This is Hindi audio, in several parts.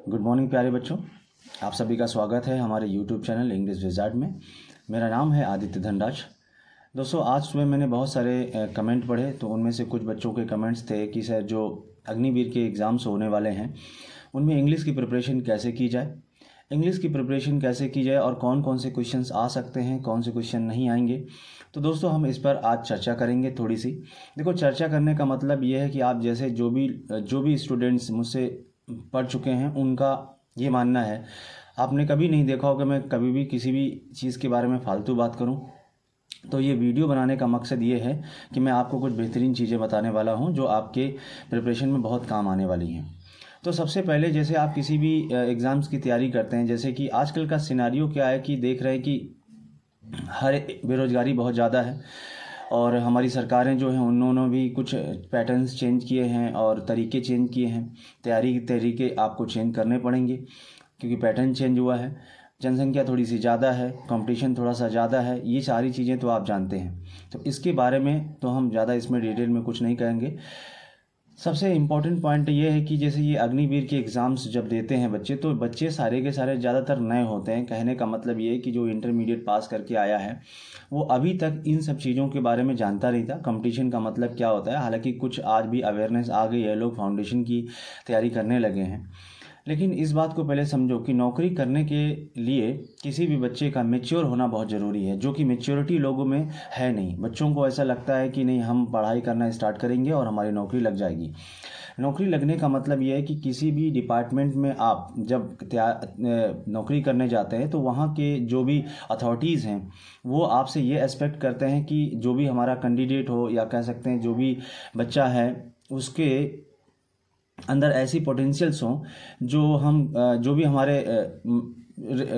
गुड मॉर्निंग प्यारे बच्चों, आप सभी का स्वागत है हमारे यूट्यूब चैनल इंग्लिश विज़ार्ड में। मेरा नाम है आदित्य धनराज। दोस्तों, आज सुबह मैंने बहुत सारे कमेंट पढ़े, तो उनमें से कुछ बच्चों के कमेंट्स थे कि सर जो अग्निवीर के एग्ज़ाम्स होने वाले हैं उनमें इंग्लिश की प्रिपरेशन कैसे की जाए, इंग्लिश की प्रिपरेशन कैसे की जाए और कौन कौन से क्वेश्चंस आ सकते हैं, कौन से क्वेश्चन नहीं आएंगे। तो दोस्तों, हम इस पर आज चर्चा करेंगे थोड़ी सी। देखो, चर्चा करने का मतलब ये है कि आप जैसे जो भी स्टूडेंट्स मुझसे पढ़ चुके हैं उनका ये मानना है। आपने कभी नहीं देखा होगा मैं कभी भी किसी भी चीज़ के बारे में फालतू बात करूं। तो ये वीडियो बनाने का मकसद ये है कि मैं आपको कुछ बेहतरीन चीज़ें बताने वाला हूं जो आपके प्रिपरेशन में बहुत काम आने वाली हैं। तो सबसे पहले, जैसे आप किसी भी एग्ज़ाम्स की तैयारी करते हैं, जैसे कि आजकल का सिनारियो क्या है कि देख रहे हैं कि हर बेरोज़गारी बहुत ज़्यादा है और हमारी सरकारें जो हैं उन्होंने भी कुछ पैटर्न्स चेंज किए हैं और तरीके चेंज किए हैं। तैयारी के तरीके आपको चेंज करने पड़ेंगे क्योंकि पैटर्न चेंज हुआ है, जनसंख्या थोड़ी सी ज़्यादा है, कंपटीशन थोड़ा सा ज़्यादा है। ये सारी चीज़ें तो आप जानते हैं, तो इसके बारे में तो हम ज़्यादा इसमें डिटेल में कुछ नहीं कहेंगे। सबसे इम्पॉर्टेंट पॉइंट ये है कि जैसे ये अग्निवीर के एग्ज़ाम्स जब देते हैं बच्चे, तो बच्चे सारे के सारे ज़्यादातर नए होते हैं। कहने का मतलब ये है कि जो इंटरमीडिएट पास करके आया है वो अभी तक इन सब चीज़ों के बारे में जानता नहीं था, कंपटीशन का मतलब क्या होता है। हालांकि कुछ आज भी अवेयरनेस आ गई है, लोग फाउंडेशन की तैयारी करने लगे हैं। लेकिन इस बात को पहले समझो कि नौकरी करने के लिए किसी भी बच्चे का मैच्योर होना बहुत ज़रूरी है, जो कि मैच्योरिटी लोगों में है नहीं। बच्चों को ऐसा लगता है कि नहीं, हम पढ़ाई करना स्टार्ट करेंगे और हमारी नौकरी लग जाएगी। नौकरी लगने का मतलब यह है कि किसी भी डिपार्टमेंट में आप जब नौकरी करने जाते हैं तो वहाँ के जो भी अथॉरिटीज़ हैं वो आपसे ये एक्सपेक्ट करते हैं कि जो भी हमारा कैंडिडेट हो या कह सकते हैं जो भी बच्चा है उसके अंदर ऐसी पोटेंशियल्स हों जो भी हमारे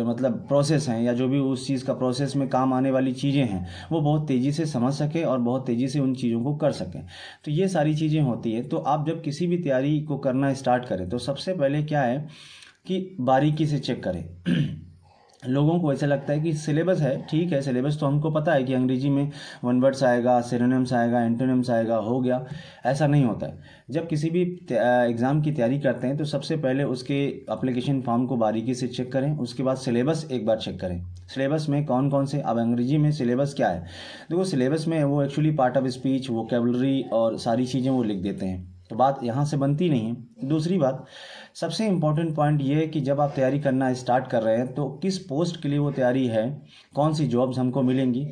मतलब प्रोसेस हैं या जो भी उस चीज़ का प्रोसेस में काम आने वाली चीज़ें हैं वो बहुत तेज़ी से समझ सके और बहुत तेज़ी से उन चीज़ों को कर सकें। तो ये सारी चीज़ें होती हैं। तो आप जब किसी भी तैयारी को करना स्टार्ट करें तो सबसे पहले क्या है कि बारीकी से चेक करें। लोगों को ऐसा लगता है कि सिलेबस है, ठीक है, सिलेबस तो हमको पता है कि अंग्रेजी में वन वर्ड्स आएगा, सिनोनिम्स आएगा, एंटोनिम्स आएगा, हो गया। ऐसा नहीं होता है। जब किसी भी एग्ज़ाम की तैयारी करते हैं तो सबसे पहले उसके एप्लीकेशन फॉर्म को बारीकी से चेक करें। उसके बाद सिलेबस एक बार चेक करें। सिलेबस में कौन कौन से, अब अंग्रेजी में सिलेबस क्या है, देखो सिलेबस में वो actually part of speech, vocabulary और सारी चीज़ें वो लिख देते हैं, तो बात यहाँ से बनती नहीं है। दूसरी बात, सबसे इम्पॉर्टेंट पॉइंट ये है कि जब आप तैयारी करना स्टार्ट कर रहे हैं तो किस पोस्ट के लिए वो तैयारी है, कौन सी जॉब्स हमको मिलेंगी।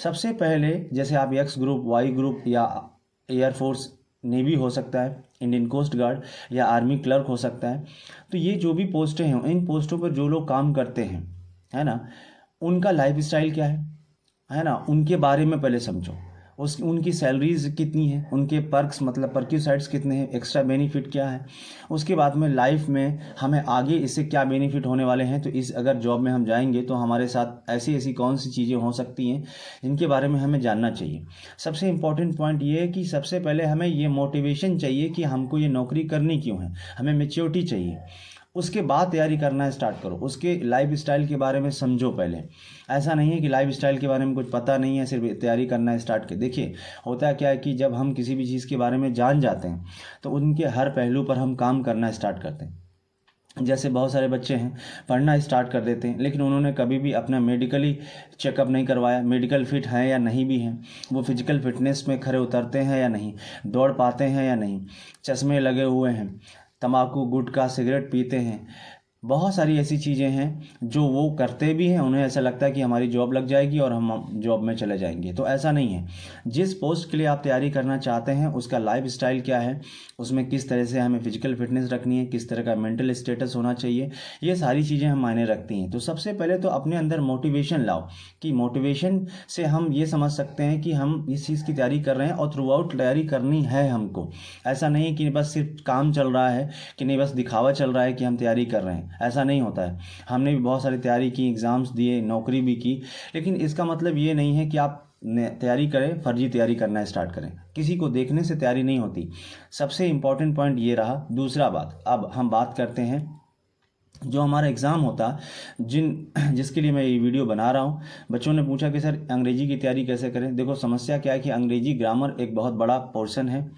सबसे पहले जैसे आप एक्स ग्रुप, वाई ग्रुप या एयरफोर्स, नेवी हो सकता है, इंडियन कोस्ट गार्ड या आर्मी क्लर्क हो सकता है। तो ये जो भी पोस्टें हैं, इन पोस्टों पर जो लोग काम करते हैं, है ना, उनका लाइफ स्टाइल क्या है ना, उनके बारे में पहले समझो। उनकी सैलरीज कितनी है, उनके पर्क्स मतलब पर्क्यूसाइड्स कितने हैं, एक्स्ट्रा बेनिफिट क्या है। उसके बाद में लाइफ में हमें आगे इससे क्या बेनिफिट होने वाले हैं। तो इस अगर जॉब में हम जाएंगे तो हमारे साथ ऐसी ऐसी कौन सी चीज़ें हो सकती हैं जिनके बारे में हमें जानना चाहिए। सबसे इम्पॉर्टेंट पॉइंट ये है कि सबसे पहले हमें ये मोटिवेशन चाहिए कि हमको ये नौकरी करनी क्यों है, हमें मैच्योरिटी चाहिए। उसके बाद तैयारी करना स्टार्ट करो। उसके लाइफ स्टाइल के बारे में समझो पहले। ऐसा नहीं है कि लाइफ स्टाइल के बारे में कुछ पता नहीं है, सिर्फ तैयारी करना स्टार्ट कर। देखिए, होता क्या है कि जब हम किसी भी चीज़ के बारे में जान जाते हैं तो उनके हर पहलू पर हम काम करना स्टार्ट करते हैं। जैसे बहुत सारे बच्चे हैं, पढ़ना स्टार्ट कर देते हैं लेकिन उन्होंने कभी भी अपना मेडिकली चेकअप नहीं करवाया, मेडिकल फिट हैं या नहीं भी हैं, वो फिजिकल फिटनेस में खरे उतरते हैं या नहीं, दौड़ पाते हैं या नहीं, चश्मे लगे हुए हैं, तंबाकू, गुटखा, सिगरेट पीते हैं। बहुत सारी ऐसी चीज़ें हैं जो वो करते भी हैं, उन्हें ऐसा लगता है कि हमारी जॉब लग जाएगी और हम जॉब में चले जाएंगे। तो ऐसा नहीं है। जिस पोस्ट के लिए आप तैयारी करना चाहते हैं उसका लाइफ स्टाइल क्या है, उसमें किस तरह से हमें फिजिकल फिटनेस रखनी है, किस तरह का मेंटल स्टेटस होना चाहिए, ये सारी चीज़ें हम मायने रखती हैं। तो सबसे पहले तो अपने अंदर मोटिवेशन लाओ कि मोटिवेशन से हम ये समझ सकते हैं कि हम इस चीज़ की तैयारी कर रहे हैं और थ्रू आउट तैयारी करनी है हमको। ऐसा नहीं कि बस सिर्फ काम चल रहा है, कि नहीं बस दिखावा चल रहा है कि हम तैयारी कर रहे हैं। ऐसा नहीं होता है। हमने भी बहुत सारी तैयारी की, एग्ज़ाम्स दिए, नौकरी भी की, लेकिन इसका मतलब ये नहीं है कि आप तैयारी करें, फर्जी तैयारी करना स्टार्ट करें। किसी को देखने से तैयारी नहीं होती। सबसे इम्पॉर्टेंट पॉइंट ये रहा। दूसरा बात, अब हम बात करते हैं जो हमारा एग्ज़ाम होता जिसके लिए मैं ये वीडियो बना रहा हूँ। बच्चों ने पूछा कि सर अंग्रेजी की तैयारी कैसे करें। देखो, समस्या क्या है कि अंग्रेजी ग्रामर एक बहुत बड़ा पोर्शन है।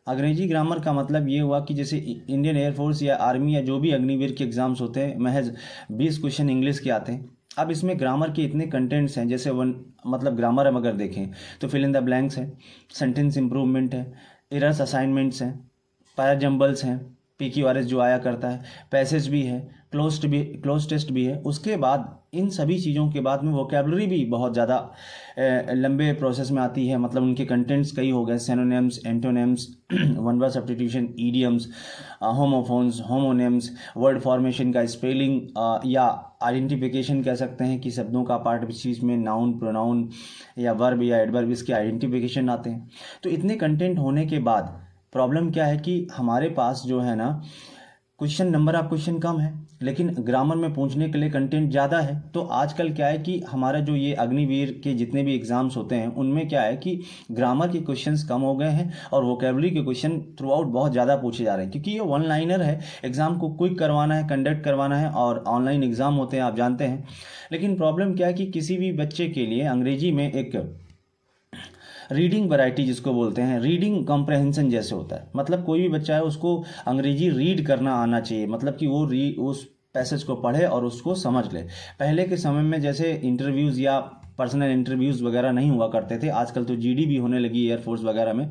अंग्रेजी ग्रामर का मतलब ये हुआ कि जैसे इंडियन एयरफोर्स या आर्मी या जो भी अग्निवीर के एग्जाम्स होते हैं, महज 20 क्वेश्चन इंग्लिश के आते हैं। अब इसमें ग्रामर के इतने कंटेंट्स हैं, जैसे मतलब ग्रामर हम अगर देखें तो फिल इन द ब्लैंक्स है, सेंटेंस इंप्रूवमेंट है, एरर्स असाइनमेंट्स हैं, पैराजम्बल्स हैं, PQRS जो आया करता है, पैसेज भी है, क्लोज टेस्ट भी है। उसके बाद इन सभी चीज़ों के बाद में वोकेबलरी भी बहुत ज़्यादा लंबे प्रोसेस में आती है। मतलब उनके कंटेंट्स कई हो गए, synonyms, antonyms, one word substitution, idioms, homophones, homonyms, word formation का स्पेलिंग या आइडेंटिफिकेशन कह सकते हैं कि शब्दों का पार्ट में नाउन, प्रोनाउन या वर्ब या एडवर्ब, इसके आइडेंटिफिकेशन आते हैं। तो इतने कंटेंट होने के बाद प्रॉब्लम क्या है कि हमारे पास जो है ना क्वेश्चन, नंबर ऑफ क्वेश्चन कम है, लेकिन ग्रामर में पूछने के लिए कंटेंट ज़्यादा है। तो आजकल क्या है कि हमारा जो ये अग्निवीर के जितने भी एग्ज़ाम्स होते हैं उनमें क्या है कि ग्रामर के क्वेश्चंस कम हो गए हैं और वोकेबलरी के क्वेश्चन थ्रू आउट बहुत ज़्यादा पूछे जा रहे हैं, क्योंकि ये वन लाइनर है, एग्ज़ाम को क्विक करवाना है, कंडक्ट करवाना है, और ऑनलाइन एग्ज़ाम होते हैं, आप जानते हैं। लेकिन प्रॉब्लम क्या है कि किसी भी बच्चे के लिए अंग्रेजी में एक रीडिंग वैरायटी जिसको बोलते हैं, रीडिंग कॉम्प्रहेंशन जैसे होता है। मतलब कोई भी बच्चा है उसको अंग्रेजी रीड करना आना चाहिए, मतलब कि वो उस पैसेज को पढ़े और उसको समझ ले। पहले के समय में जैसे इंटरव्यूज़ या पर्सनल इंटरव्यूज़ वगैरह नहीं हुआ करते थे, आजकल तो GD भी होने लगी एयरफोर्स वगैरह में।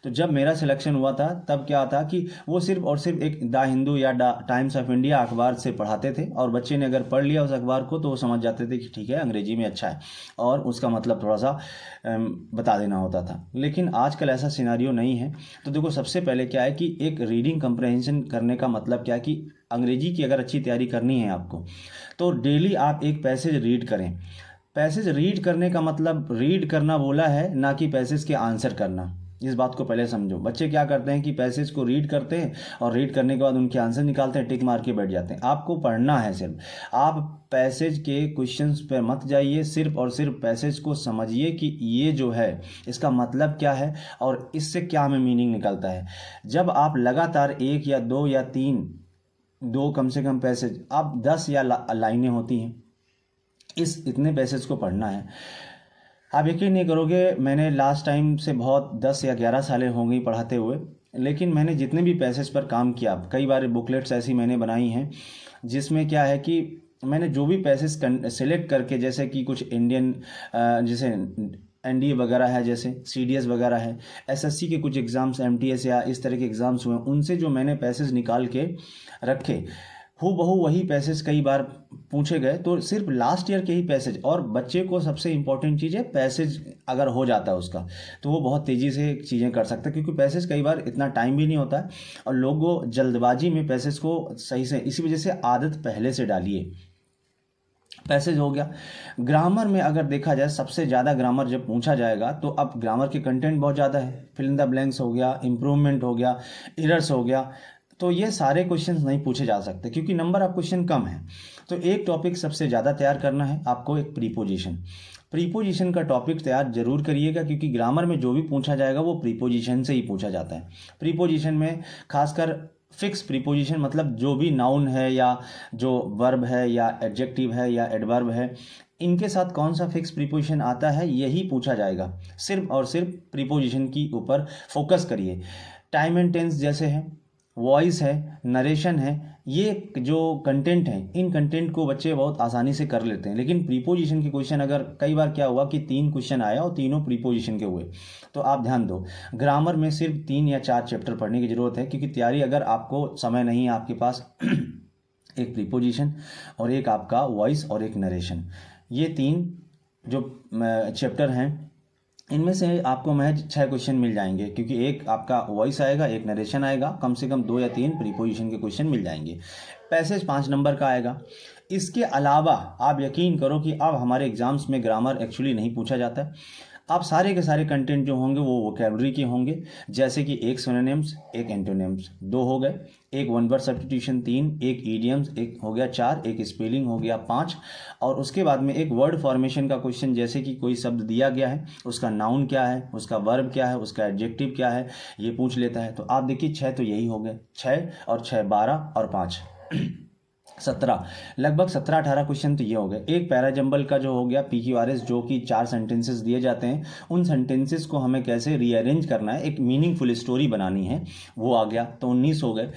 तो जब मेरा सिलेक्शन हुआ था तब क्या था कि वो सिर्फ और सिर्फ एक द हिंदू या टाइम्स ऑफ इंडिया अखबार से पढ़ाते थे, और बच्चे ने अगर पढ़ लिया उस अखबार को तो वो समझ जाते थे कि ठीक है अंग्रेजी में अच्छा है, और उसका मतलब थोड़ा सा बता देना होता था। लेकिन आजकल ऐसा सिनारियो नहीं है। तो देखो, सबसे पहले क्या है कि एक रीडिंग कंप्रहेंशन करने का मतलब क्या है कि अंग्रेजी की अगर अच्छी तैयारी करनी है आपको, तो डेली आप एक पैसेज रीड करें। पैसेज रीड करने का मतलब रीड करना बोला है, ना कि पैसेज के आंसर करना। इस बात को पहले समझो। बच्चे क्या करते हैं कि पैसेज को रीड करते हैं और रीड करने के बाद उनके आंसर निकालते हैं, टिक मार के बैठ जाते हैं। आपको पढ़ना है सिर्फ। आप पैसेज के क्वेश्चंस पर मत जाइए, सिर्फ और सिर्फ पैसेज को समझिए कि ये जो है इसका मतलब क्या है और इससे क्या हमें मीनिंग निकलता है। जब आप लगातार 1 या 2 या 3, 2 कम से कम पैसेज, आप 10 या लाइनें होती हैं, इतने पैसेज को पढ़ना है। आप यकीन नहीं करोगे, मैंने लास्ट टाइम से बहुत 10 या 11 सालें हो गई पढ़ाते हुए, लेकिन मैंने जितने भी पैसेज पर काम किया, कई बार बुकलेट्स ऐसी मैंने बनाई हैं जिसमें क्या है कि मैंने जो भी पैसेज सेलेक्ट करके, जैसे कि कुछ इंडियन जैसे NDA वगैरह है, जैसे CDS वगैरह है, SSC के कुछ एग्ज़ाम्स, MTS या इस तरह के एग्ज़ाम्स हुए, उनसे जो मैंने पैसेज निकाल के रखे, हूबहू वही पैसेज कई बार पूछे गए। तो सिर्फ लास्ट ईयर के ही पैसेज, और बच्चे को सबसे इंपॉर्टेंट चीज़ है पैसेज अगर हो जाता है उसका, तो वो बहुत तेज़ी से चीज़ें कर सकता है, क्योंकि पैसेज कई बार इतना टाइम भी नहीं होता है और लोग जल्दबाजी में पैसेज को सही से, इसी वजह से आदत पहले से डालिए। पैसेज हो गया। ग्रामर में अगर देखा जाए, सबसे ज़्यादा ग्रामर जब पूछा जाएगा तो अब ग्रामर के कंटेंट बहुत ज़्यादा है। फिल इन द ब्लैंक्स हो गया, इम्प्रूवमेंट हो गया, एरर्स हो गया। तो ये सारे क्वेश्चंस नहीं पूछे जा सकते क्योंकि नंबर ऑफ क्वेश्चन कम है। तो एक टॉपिक सबसे ज़्यादा तैयार करना है आपको, एक प्रीपोजिशन का टॉपिक तैयार जरूर करिएगा, क्योंकि ग्रामर में जो भी पूछा जाएगा वो प्रीपोजिशन से ही पूछा जाता है। प्रीपोजिशन में खासकर फिक्स प्रीपोजिशन, मतलब जो भी नाउन है या जो वर्ब है या एडजेक्टिव है या एडवर्ब है, इनके साथ कौन सा फिक्स प्रीपोजिशन आता है यही पूछा जाएगा। सिर्फ और सिर्फ प्रीपोजिशन की ऊपर फोकस करिए। टाइम एंड टेंस जैसे है, वॉइस है, नरेशन है, ये जो कंटेंट हैं, इन कंटेंट को बच्चे बहुत आसानी से कर लेते हैं। लेकिन प्रीपोजिशन के क्वेश्चन, अगर कई बार क्या हुआ कि 3 क्वेश्चन आया और तीनों प्रीपोजिशन के हुए, तो आप ध्यान दो, ग्रामर में सिर्फ 3 या 4 चैप्टर पढ़ने की ज़रूरत है, क्योंकि तैयारी अगर आपको समय नहीं है आपके पास एक प्रीपोजिशन और एक आपका वॉइस और एक नरेशन, ये 3 जो चैप्टर हैं, इनमें से आपको महज 6 क्वेश्चन मिल जाएंगे, क्योंकि एक आपका वॉइस आएगा, एक नरेशन आएगा, कम से कम 2 या 3 प्रीपोजिशन के क्वेश्चन मिल जाएंगे। पैसेज 5 नंबर का आएगा। इसके अलावा आप यकीन करो कि अब हमारे एग्जाम्स में ग्रामर एक्चुअली नहीं पूछा जाता है। आप सारे के सारे कंटेंट जो होंगे वो वोकैबुलरी के होंगे, जैसे कि एक सिनोनिम्स, एक एंटोनिम्स, 2 हो गए, एक वन वर्ड सब्स्टिट्यूशन 3, एक ईडियम्स, एक हो गया 4, एक स्पेलिंग हो गया 5, और उसके बाद में एक वर्ड फॉर्मेशन का क्वेश्चन, जैसे कि कोई शब्द दिया गया है, उसका नाउन क्या है, उसका वर्ब क्या है, उसका एडजेक्टिव क्या है, ये पूछ लेता है। तो आप देखिए 6 तो यही हो गए, 6 और 6 12 और 5 17, लगभग 17-18 क्वेश्चन तो ये हो गए। एक पैराजंबल का जो हो गया PQRS, जो कि 4 सेंटेंसेस दिए जाते हैं, उन सेंटेंसेस को हमें कैसे रीअरेंज करना है, एक मीनिंगफुल स्टोरी बनानी है, वो आ गया, तो 19 हो गए।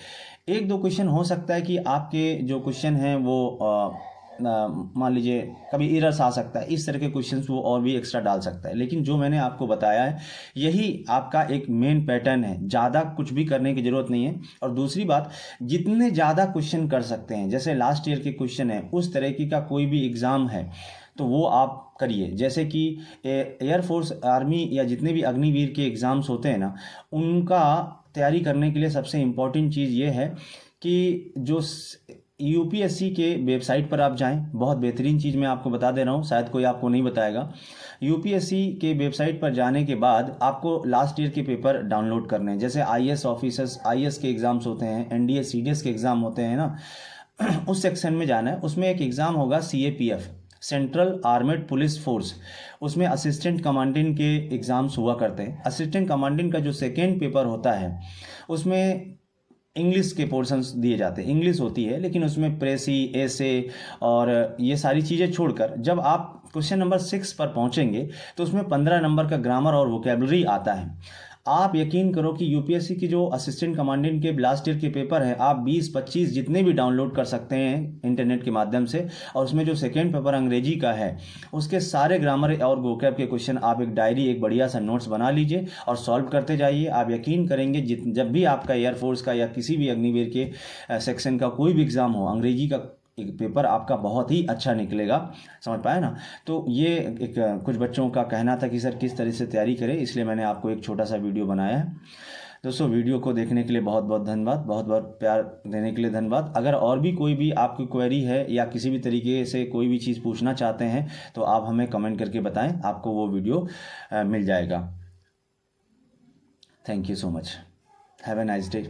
एक दो क्वेश्चन हो सकता है कि आपके जो क्वेश्चन हैं वो मान लीजिए कभी एरर्स आ सकता है, इस तरह के क्वेश्चंस वो और भी एक्स्ट्रा डाल सकता है, लेकिन जो मैंने आपको बताया है यही आपका एक मेन पैटर्न है, ज़्यादा कुछ भी करने की ज़रूरत नहीं है। और दूसरी बात, जितने ज़्यादा क्वेश्चन कर सकते हैं, जैसे लास्ट ईयर के क्वेश्चन है, उस तरीके का कोई भी एग्ज़ाम है तो वो आप करिए। जैसे कि एयरफोर्स, आर्मी या जितने भी अग्निवीर के एग्ज़ाम्स होते हैं ना, उनका तैयारी करने के लिए सबसे इम्पोर्टेंट चीज़ ये है कि जो यूपीएससी के वेबसाइट पर आप जाएं, बहुत बेहतरीन चीज़ मैं आपको बता दे रहा हूं, शायद कोई आपको नहीं बताएगा। यूपीएससी के वेबसाइट पर जाने के बाद आपको लास्ट ईयर के पेपर डाउनलोड करने हैं। जैसे आईएएस ऑफिसर्स, आईएएस के एग्ज़ाम्स होते हैं, एनडीए सीडीएस के एग्ज़ाम होते हैं ना, उस सेक्शन में जाना है। उसमें एक एग्ज़ाम होगा CAPF, central armed police force, उसमें असिस्टेंट कमांडेंट के एग्ज़ाम्स हुआ करते हैं। असिस्टेंट कमांडेंट का जो सेकेंड पेपर होता है उसमें इंग्लिश के पोर्शंस दिए जाते हैं, इंग्लिश होती है, लेकिन उसमें प्रेसी, एसे और ये सारी चीज़ें छोड़कर जब आप क्वेश्चन नंबर 6 पर पहुंचेंगे तो उसमें 15 नंबर का ग्रामर और वोकेबलरी आता है। आप यकीन करो कि यूपीएससी की जो असिस्टेंट कमांडेंट के लास्ट ईयर के पेपर है, आप 20-25 जितने भी डाउनलोड कर सकते हैं इंटरनेट के माध्यम से, और उसमें जो सेकेंड पेपर अंग्रेजी का है उसके सारे ग्रामर और वोकैब के क्वेश्चन आप एक डायरी, एक बढ़िया सा नोट्स बना लीजिए और सॉल्व करते जाइए। आप यकीन करेंगे जब भी आपका एयरफोर्स का या किसी भी अग्निवीर के सेक्शन का कोई भी एग्ज़ाम हो, अंग्रेजी का एक पेपर आपका बहुत ही अच्छा निकलेगा। समझ पाए ना? तो ये एक कुछ बच्चों का कहना था कि सर किस तरह से तैयारी करें, इसलिए मैंने आपको एक छोटा सा वीडियो बनाया है। दोस्तों, वीडियो को देखने के लिए बहुत बहुत धन्यवाद, बहुत बहुत प्यार देने के लिए धन्यवाद। अगर और भी कोई भी आपकी क्वेरी है या किसी भी तरीके से कोई भी चीज़ पूछना चाहते हैं तो आप हमें कमेंट करके बताएं, आपको वो वीडियो मिल जाएगा। Thank you so much. Have a nice day.